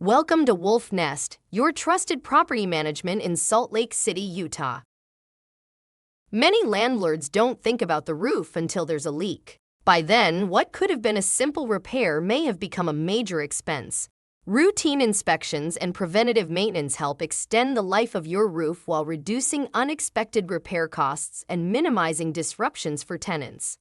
Welcome to Wolf Nest, your trusted property management in Salt Lake City, Utah. Many landlords don't think about the roof until there's a leak. By then, what could have been a simple repair may have become a major expense. Routine inspections and preventative maintenance help extend the life of your roof while reducing unexpected repair costs and minimizing disruptions for tenants.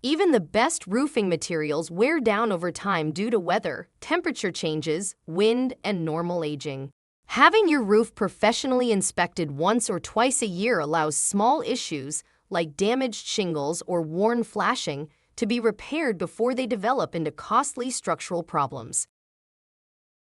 Even the best roofing materials wear down over time due to weather, temperature changes, wind, and normal aging. Having your roof professionally inspected once or twice a year allows small issues, like damaged shingles or worn flashing, to be repaired before they develop into costly structural problems.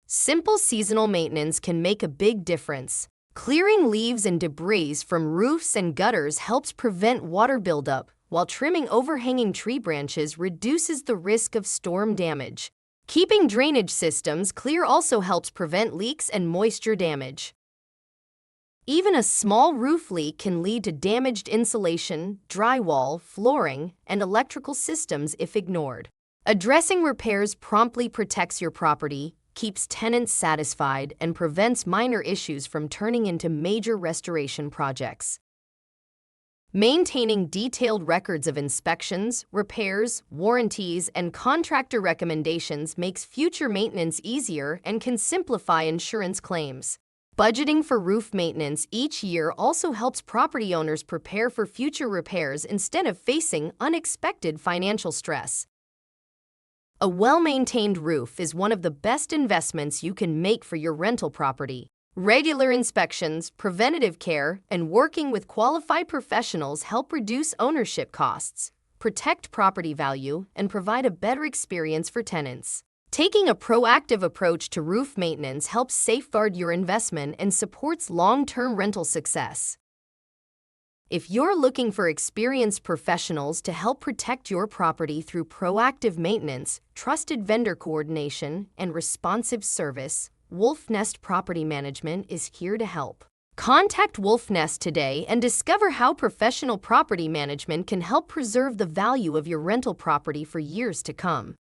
Simple seasonal maintenance can make a big difference. Clearing leaves and debris from roofs and gutters helps prevent water buildup, while trimming overhanging tree branches reduces the risk of storm damage. Keeping drainage systems clear also helps prevent leaks and moisture damage. Even a small roof leak can lead to damaged insulation, drywall, flooring, and electrical systems if ignored. Addressing repairs promptly protects your property, keeps tenants satisfied, and prevents minor issues from turning into major restoration projects. Maintaining detailed records of inspections, repairs, warranties, and contractor recommendations makes future maintenance easier and can simplify insurance claims. Budgeting for roof maintenance each year also helps property owners prepare for future repairs instead of facing unexpected financial stress. A well-maintained roof is one of the best investments you can make for your rental property. Regular inspections, preventative care, and working with qualified professionals help reduce ownership costs, protect property value, and provide a better experience for tenants. Taking a proactive approach to roof maintenance helps safeguard your investment and supports long-term rental success. If you're looking for experienced professionals to help protect your property through proactive maintenance, trusted vendor coordination, and responsive service, Wolf Nest Property Management is here to help. Contact Wolf Nest today and discover how professional property management can help preserve the value of your rental property for years to come.